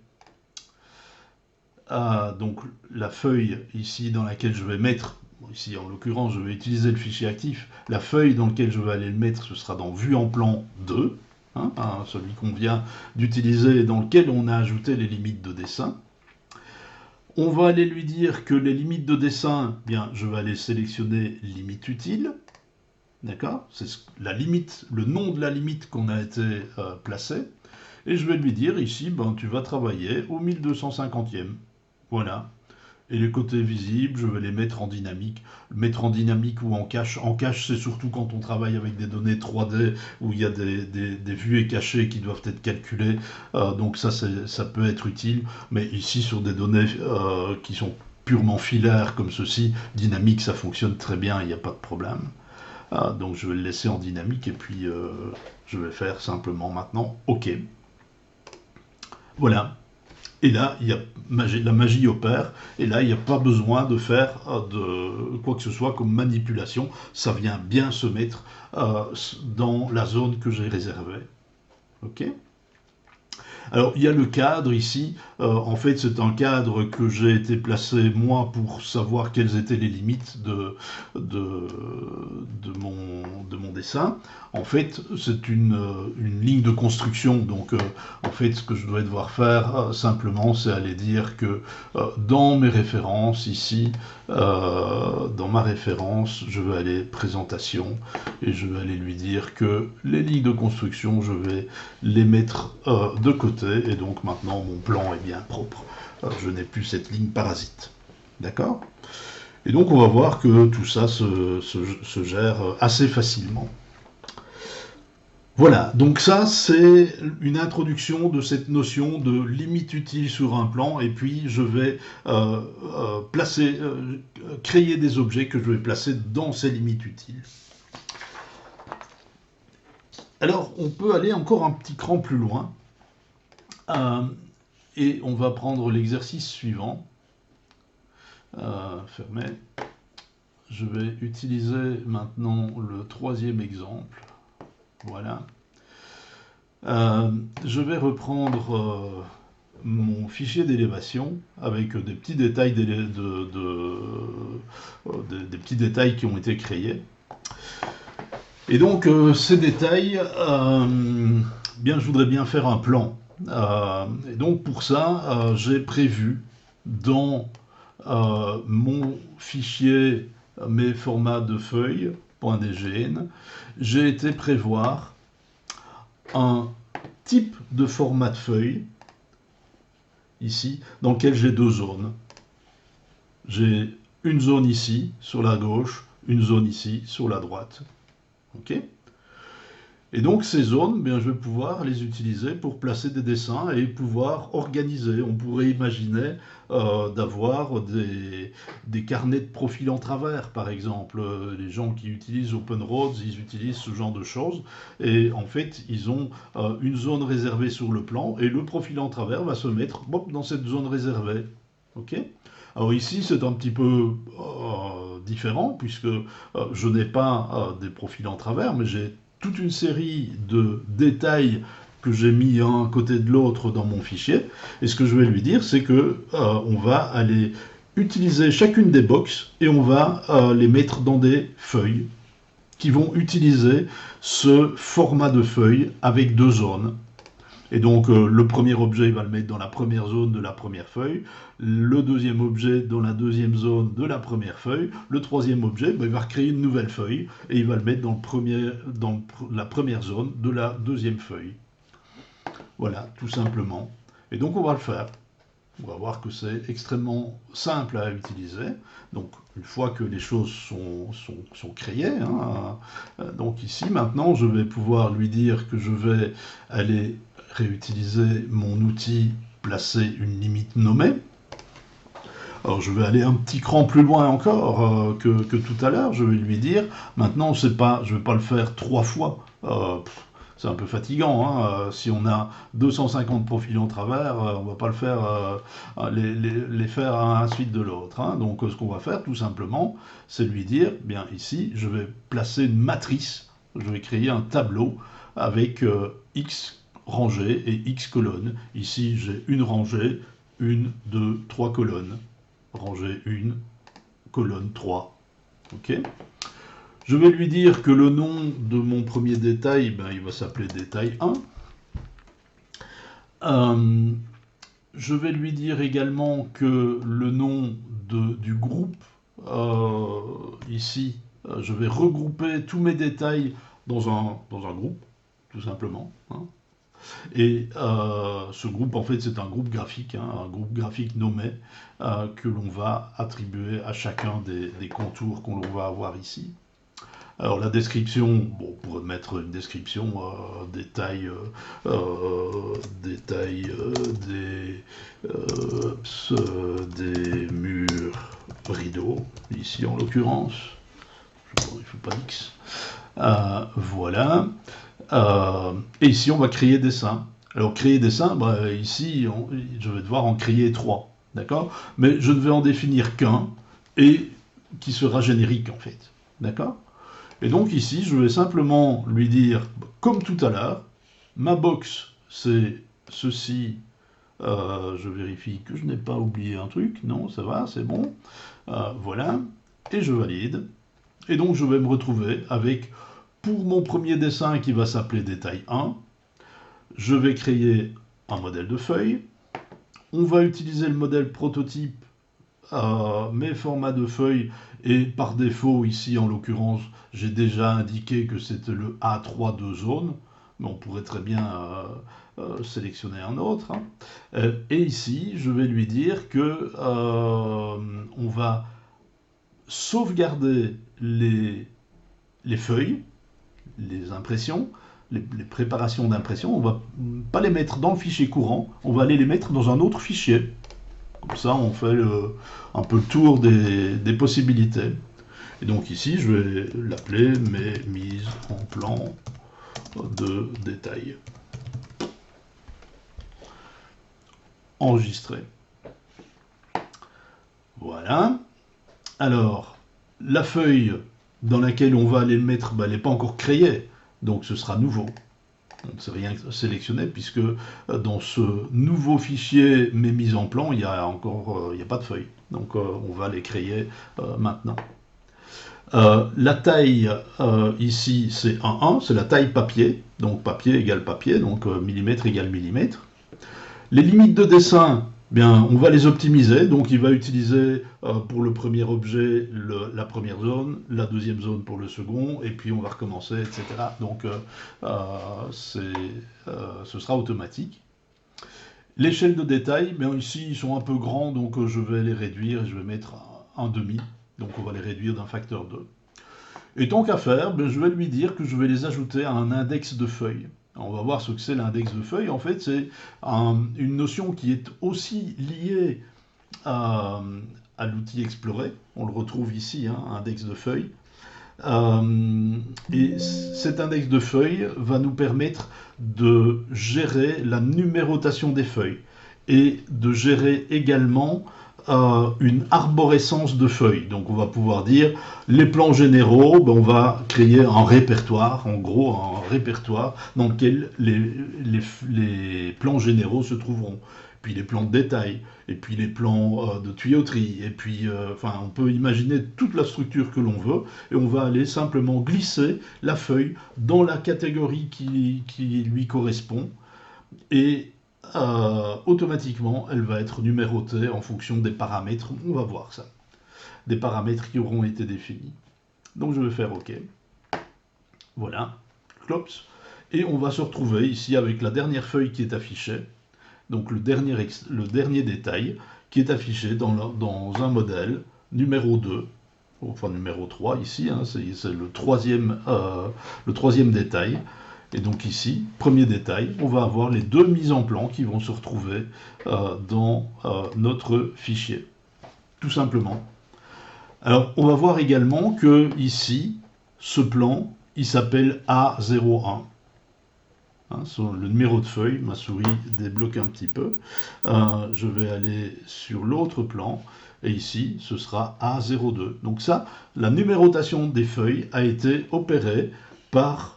Donc la feuille ici dans laquelle je vais mettre, ici en l'occurrence je vais utiliser le fichier actif, la feuille dans laquelle je vais aller le mettre, ce sera dans Vue en plan 2, hein, celui qu'on vient d'utiliser, dans lequel on a ajouté les limites de dessin. On va aller lui dire que les limites de dessin, bien, je vais aller sélectionner limite utile, d'accord, c'est la limite, le nom de la limite qu'on a été placé, et je vais lui dire ici, ben, tu vas travailler au 1250e, voilà. Et les côtés visibles, je vais les mettre en dynamique. Mettre en dynamique ou en cache. En cache, c'est surtout quand on travaille avec des données 3D où il y a des vues et cachées qui doivent être calculées. Donc ça peut être utile. Mais ici, sur des données qui sont purement filaires comme ceci, dynamique, ça fonctionne très bien, il n'y a pas de problème. Donc je vais le laisser en dynamique et puis je vais faire simplement maintenant OK. Voilà. Et là, la magie opère, et là, il n'y a pas besoin de faire de quoi que ce soit comme manipulation. Ça vient bien se mettre dans la zone que j'ai réservée. OK ? Alors, il y a le cadre ici. En fait, c'est un cadre que j'ai été placé, moi, pour savoir quelles étaient les limites de mon dessin. En fait, c'est une ligne de construction. Donc, en fait, ce que je dois devoir faire, simplement, c'est aller dire que dans mes références, ici, dans ma référence, je vais aller présentation, et je vais aller lui dire que les lignes de construction, je vais les mettre de côté, et donc maintenant mon plan est bien propre. Je n'ai plus cette ligne parasite. D'accord ? Et donc on va voir que tout ça se gère assez facilement. Voilà, donc ça c'est une introduction de cette notion de limite utile sur un plan, et puis je vais créer des objets que je vais placer dans ces limites utiles. Alors on peut aller encore un petit cran plus loin. Et on va prendre l'exercice suivant. Fermé. Je vais utiliser maintenant le troisième exemple. Voilà. Je vais reprendre mon fichier d'élévation avec des petits détails, des petits détails qui ont été créés. Et donc ces détails, bien, je voudrais bien faire un plan. Et donc pour ça, j'ai prévu dans mon fichier, mes formats de feuilles, .dgn, j'ai été prévoir un type de format de feuille, ici, dans lequel j'ai deux zones. J'ai une zone ici, sur la gauche, une zone ici, sur la droite. OK ? Et donc ces zones, bien, je vais pouvoir les utiliser pour placer des dessins et pouvoir organiser. On pourrait imaginer d'avoir des carnets de profil en travers, par exemple. Les gens qui utilisent OpenRoads, ils utilisent ce genre de choses. Et en fait, ils ont une zone réservée sur le plan et le profil en travers va se mettre dans cette zone réservée. OK ? Alors ici, c'est un petit peu différent puisque je n'ai pas des profils en travers, mais j'ai toute une série de détails que j'ai mis un côté de l'autre dans mon fichier. Et ce que je vais lui dire, c'est que on va aller utiliser chacune des boxes et on va les mettre dans des feuilles qui vont utiliser ce format de feuille avec deux zones. Et donc le premier objet, il va le mettre dans la première zone de la première feuille, le deuxième objet dans la deuxième zone de la première feuille, le troisième objet, il va recréer une nouvelle feuille et il va le mettre dans la première zone de la deuxième feuille. Voilà, tout simplement. Et donc on va le faire. On va voir que c'est extrêmement simple à utiliser. Donc une fois que les choses sont créées, donc ici maintenant je vais pouvoir lui dire que je vais aller réutiliser mon outil placer une limite nommée. Alors je vais aller un petit cran plus loin encore que tout à l'heure. Je vais lui dire, maintenant je ne vais pas le faire 3 fois. C'est un peu fatigant. Si on a 250 profils en travers, on ne va pas le faire, les faire à la suite de l'autre. Donc ce qu'on va faire tout simplement, c'est lui dire, bien ici, je vais placer une matrice. Je vais créer un tableau avec X rangées et X colonnes. Ici, j'ai une rangée, 1, 2, 3 colonnes. Rangée 1, colonne 3. OK ? Je vais lui dire que le nom de mon premier détail, il va s'appeler détail 1. Je vais lui dire également que le nom du groupe, ici, je vais regrouper tous mes détails dans un groupe, tout simplement. Et ce groupe, en fait, c'est un groupe graphique, hein, un groupe graphique nommé que l'on va attribuer à chacun des contours qu'on va avoir ici. Alors la description, bon, on pourrait mettre une description détail des murs rideaux, ici en l'occurrence. Il ne faut pas X. Voilà. Et ici, on va créer dessin. Alors, créer dessin, bah, ici, je vais devoir en créer 3. D'accord? Mais je ne vais en définir qu'un et qui sera générique, en fait. D'accord? Et donc, ici, je vais simplement lui dire, comme tout à l'heure, ma box, c'est ceci. Je vérifie que je n'ai pas oublié un truc. Non, ça va, c'est bon. Voilà. Et je valide. Et donc, je vais me retrouver avec, pour mon premier dessin qui va s'appeler détail 1, je vais créer un modèle de feuille. On va utiliser le modèle prototype, mes formats de feuilles, et par défaut, ici en l'occurrence, j'ai déjà indiqué que c'était le A3 de zone, mais on pourrait très bien sélectionner un autre. Hein. Et ici, je vais lui dire que on va sauvegarder les feuilles, les impressions, les préparations d'impression, on va pas les mettre dans le fichier courant, on va aller les mettre dans un autre fichier. Comme ça, on fait un peu le tour des possibilités. Et donc ici, je vais l'appeler mes mises en plan de détail. Enregistrer. Voilà. Alors, la feuille dans laquelle on va aller le mettre, bah, elle n'est pas encore créée, donc ce sera nouveau. On ne sait rien sélectionner puisque dans ce nouveau fichier mes mises en plan, il n'y a encore il n'y a pas de feuille. Donc on va les créer maintenant. La taille ici c'est 1,1, c'est la taille papier, donc papier égale papier, donc millimètre égale millimètre. Les limites de dessin, bien, on va les optimiser, donc il va utiliser pour le premier objet la première zone, la deuxième zone pour le second, et puis on va recommencer, etc. Donc ce sera automatique. L'échelle de détail, bien, ici ils sont un peu grands, donc je vais les réduire, je vais mettre un demi, donc on va les réduire d'un facteur 2. Et tant qu'à faire, ben, je vais lui dire que je vais les ajouter à un index de feuilles. On va voir ce que c'est l'index de feuilles. En fait, c'est une notion qui est aussi liée à l'outil Explorer. On le retrouve ici, hein, index de feuilles. Et cet index de feuilles va nous permettre de gérer la numérotation des feuilles et de gérer également une arborescence de feuilles. Donc on va pouvoir dire les plans généraux, ben on va créer un répertoire, en gros un répertoire dans lequel les plans généraux se trouveront. Puis les plans de détail, et puis les plans de tuyauterie, et puis enfin on peut imaginer toute la structure que l'on veut, et on va aller simplement glisser la feuille dans la catégorie qui lui correspond, et automatiquement elle va être numérotée en fonction des paramètres, on va voir ça, des paramètres qui auront été définis. Donc je vais faire OK. Voilà, clops. Et on va se retrouver ici avec la dernière feuille qui est affichée, donc le dernier détail qui est affiché dans un modèle numéro 2, enfin numéro 3 ici, hein, c'est le troisième détail. Et donc ici, premier détail, on va avoir les deux mises en plan qui vont se retrouver dans notre fichier, tout simplement. Alors, on va voir également que ici, ce plan, il s'appelle A01. Hein, le numéro de feuille, ma souris débloque un petit peu. Je vais aller sur l'autre plan, et ici, ce sera A02. Donc ça, la numérotation des feuilles a été opérée par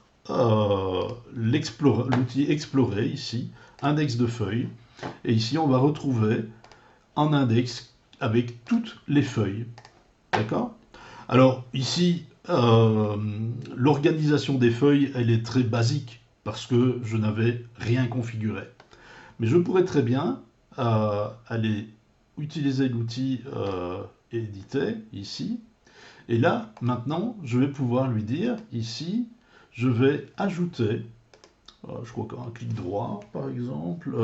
l'outil Explorer, ici, index de feuilles. Et ici, on va retrouver un index avec toutes les feuilles. D'accord ? Alors, ici, l'organisation des feuilles, elle est très basique, parce que je n'avais rien configuré. Mais je pourrais très bien aller utiliser l'outil éditer, ici. Et là, maintenant, je vais pouvoir lui dire, ici, je vais ajouter Je crois qu'un clic droit, par exemple.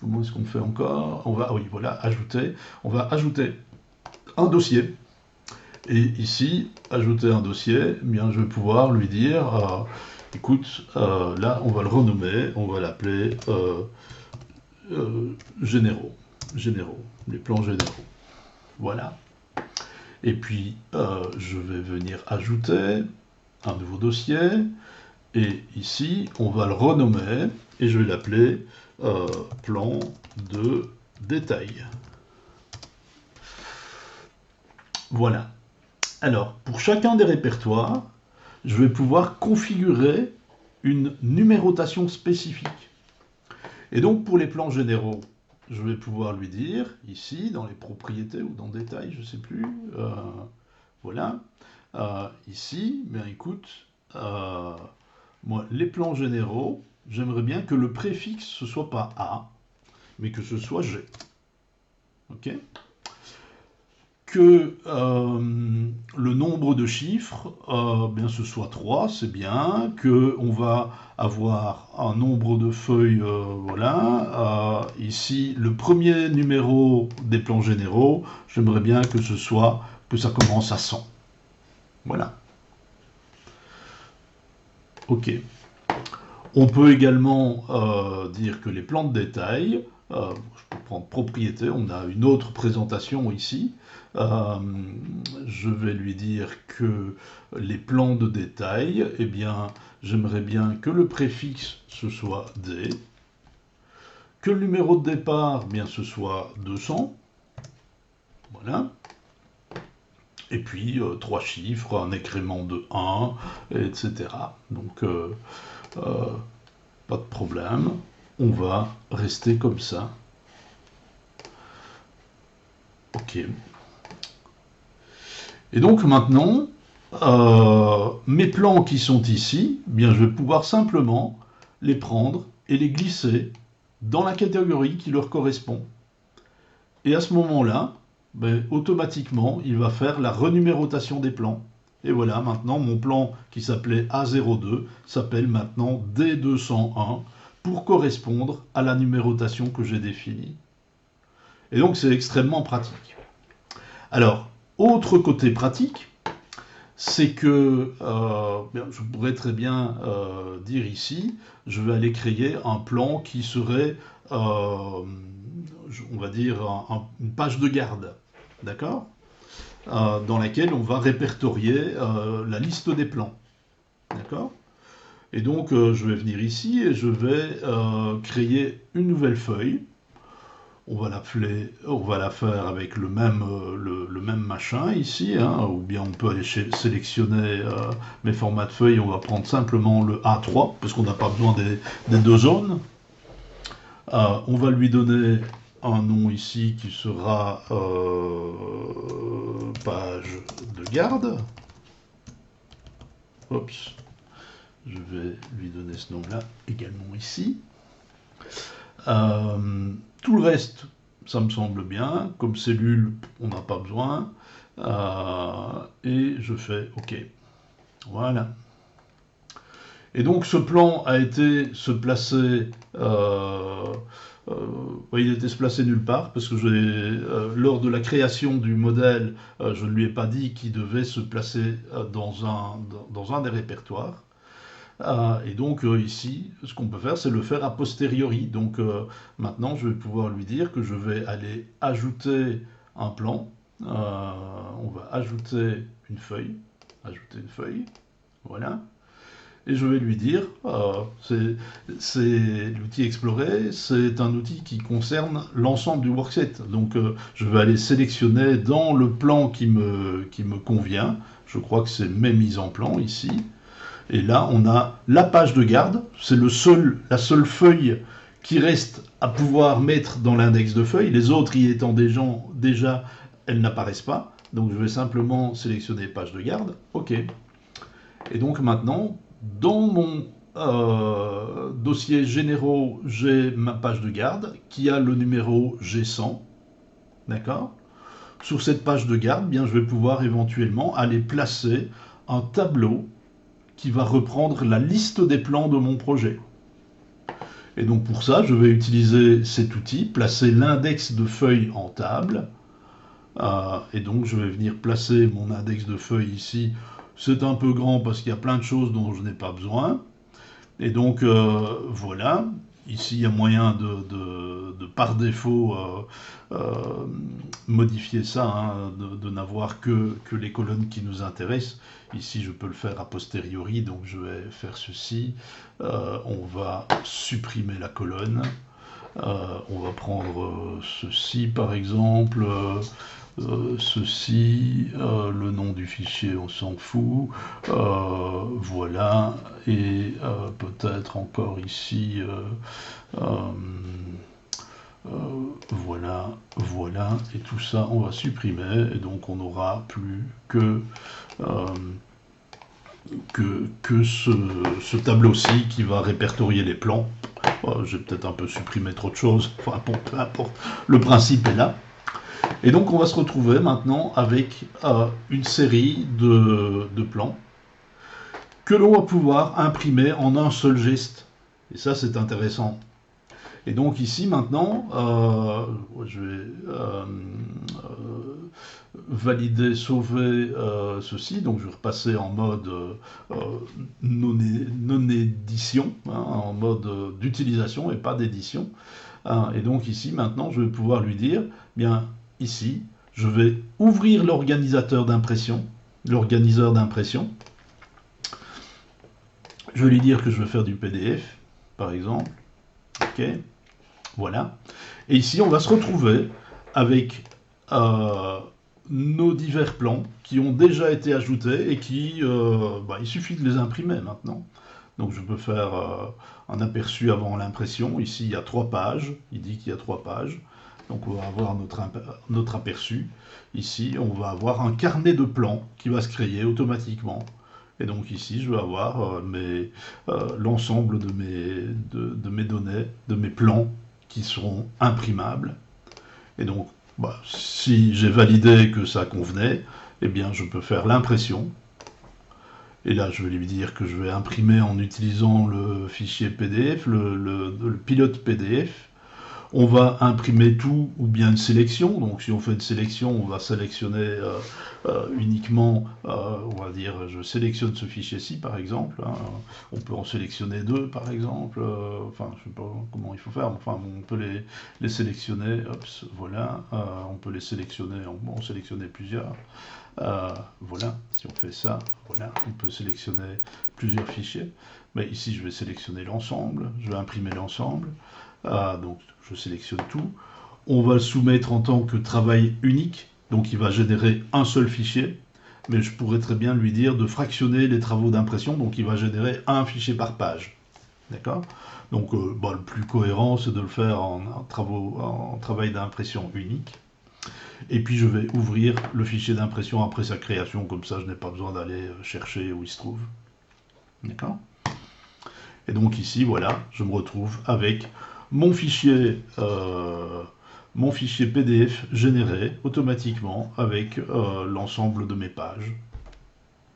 Comment est-ce qu'on fait encore? Oui, voilà, ajouter. On va ajouter un dossier. Et ici, ajouter un dossier, eh bien, je vais pouvoir lui dire, écoute, là, on va le renommer, on va l'appeler généraux, les plans généraux. Voilà. Et puis, je vais venir ajouter un nouveau dossier. Et ici, on va le renommer et je vais l'appeler plan de détail. Voilà. Alors, pour chacun des répertoires, je vais pouvoir configurer une numérotation spécifique. Et donc, pour les plans généraux, je vais pouvoir lui dire, ici, dans les propriétés ou dans détail, je ne sais plus, voilà, ici, bien écoute, moi, les plans généraux, j'aimerais bien que le préfixe, ce ne soit pas A, mais que ce soit G. OK ? Que le nombre de chiffres, bien ce soit 3, c'est bien, qu'on va avoir un nombre de feuilles, voilà. Ici, le premier numéro des plans généraux, j'aimerais bien que ça commence à 100. Voilà. OK. On peut également dire que les plans de détail, je peux prendre propriété, on a une autre présentation ici. Je vais lui dire que les plans de détail, eh bien, j'aimerais bien que le préfixe ce soit D, que le numéro de départ, bien, ce soit 200. Voilà. Et puis 3 chiffres, un incrément de 1, etc. Donc, pas de problème, on va rester comme ça. OK. Et donc maintenant, mes plans qui sont ici, eh bien je vais pouvoir simplement les prendre et les glisser dans la catégorie qui leur correspond. Et à ce moment-là, ben, automatiquement, il va faire la renumérotation des plans. Et voilà, maintenant, mon plan qui s'appelait A02 s'appelle maintenant D201 pour correspondre à la numérotation que j'ai définie. Et donc, c'est extrêmement pratique. Alors, autre côté pratique, c'est que je pourrais très bien dire ici, je vais aller créer un plan qui serait, on va dire, une page de garde, d'accord, dans laquelle on va répertorier la liste des plans, d'accord. Et donc, je vais venir ici et je vais créer une nouvelle feuille. On va la faire avec le même machin ici, hein, ou bien on peut aller sélectionner mes formats de feuilles, on va prendre simplement le A3, parce qu'on n'a pas besoin des deux zones. On va lui donner un nom ici qui sera page de garde. Oups, je vais lui donner ce nom-là également ici. Tout le reste, ça me semble bien. Comme cellule, on n'a pas besoin. Et je fais OK. Voilà. Et donc ce plan a été se placer... il était se placer nulle part, parce que lors de la création du modèle, je ne lui ai pas dit qu'il devait se placer dans un des répertoires. Et donc ici, ce qu'on peut faire, c'est le faire a posteriori. Donc maintenant, je vais pouvoir lui dire que je vais aller ajouter un plan. On va ajouter une feuille. Voilà. Et je vais lui dire, c'est l'outil Explorer, c'est un outil qui concerne l'ensemble du workset. Donc je vais aller sélectionner dans le plan qui me convient. Je crois que c'est mes mises en plan ici. Et là, on a la page de garde. C'est la seule feuille qui reste à pouvoir mettre dans l'index de feuilles. Les autres y étant déjà, elles n'apparaissent pas. Donc, je vais simplement sélectionner page de garde. OK. Et donc, maintenant, dans mon dossier généraux, j'ai ma page de garde qui a le numéro G100. D'accord ? Sur cette page de garde, bien, je vais pouvoir éventuellement aller placer un tableau qui va reprendre la liste des plans de mon projet. Et donc pour ça, je vais utiliser cet outil, placer l'index de feuilles en table. Et donc je vais venir placer mon index de feuilles ici. C'est un peu grand parce qu'il y a plein de choses dont je n'ai pas besoin. Et donc voilà, ici il y a moyen de par défaut modifier ça, hein, de n'avoir que les colonnes qui nous intéressent. Ici je peux le faire a posteriori, donc je vais faire ceci. On va supprimer la colonne. On va prendre ceci par exemple. Ceci, le nom du fichier, on s'en fout. Voilà, et peut-être encore ici. Voilà, voilà, et tout ça, on va supprimer, et donc on n'aura plus que ce tableau-ci qui va répertorier les plans. J'ai peut-être un peu supprimé trop de choses, enfin bon, peu importe, le principe est là. Et donc on va se retrouver maintenant avec une série de plans que l'on va pouvoir imprimer en un seul geste. Et ça c'est intéressant. Et donc ici maintenant, je vais valider, sauver ceci. Donc je vais repasser en mode non-édition, hein, en mode d'utilisation et pas d'édition. Et donc ici maintenant je vais pouvoir lui dire, bien ici, je vais ouvrir l'organisateur d'impression, l'organiseur d'impression. Je vais lui dire que je veux faire du PDF, par exemple. OK, voilà. Et ici, on va se retrouver avec nos divers plans qui ont déjà été ajoutés et qui, il suffit de les imprimer maintenant. Donc je peux faire un aperçu avant l'impression. Ici, il y a 3 pages. Il dit qu'il y a 3 pages. Donc on va avoir notre aperçu. Ici, on va avoir un carnet de plans qui va se créer automatiquement. Et donc ici, je vais avoir l'ensemble de mes données, de mes plans qui seront imprimables. Et donc, si j'ai validé que ça convenait, eh bien, je peux faire l'impression. Et là, je vais lui dire que je vais imprimer en utilisant le fichier PDF, le pilote PDF. On va imprimer tout ou bien une sélection. Donc si on fait une sélection, on va sélectionner uniquement, on va dire, je sélectionne ce fichier-ci par exemple. Hein. On peut en sélectionner 2 par exemple. Enfin, je ne sais pas comment il faut faire. Enfin, on peut les sélectionner. Hop, voilà. On peut les sélectionner. On peut en sélectionner plusieurs. Voilà. Si on fait ça, voilà, on peut sélectionner plusieurs fichiers. Mais ici, je vais sélectionner l'ensemble. Je vais imprimer l'ensemble. Donc je sélectionne tout. On va le soumettre en tant que travail unique, donc il va générer un seul fichier, mais je pourrais très bien lui dire de fractionner les travaux d'impression, donc il va générer un fichier par page. D'accord? Donc le plus cohérent, c'est de le faire en travail d'impression unique. Et puis je vais ouvrir le fichier d'impression après sa création, comme ça je n'ai pas besoin d'aller chercher où il se trouve. D'accord? Et donc ici, voilà, je me retrouve avec mon fichier PDF généré automatiquement avec l'ensemble de mes pages,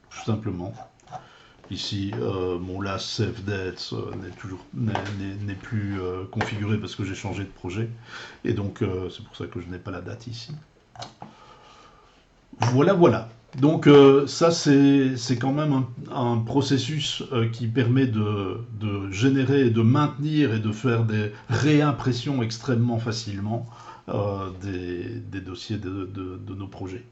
tout simplement. Ici, mon last save dates n'est plus configuré parce que j'ai changé de projet, et donc c'est pour ça que je n'ai pas la date ici. Voilà, voilà. Donc ça, c'est quand même un processus qui permet de générer, de maintenir et de faire des réimpressions extrêmement facilement des dossiers de nos projets.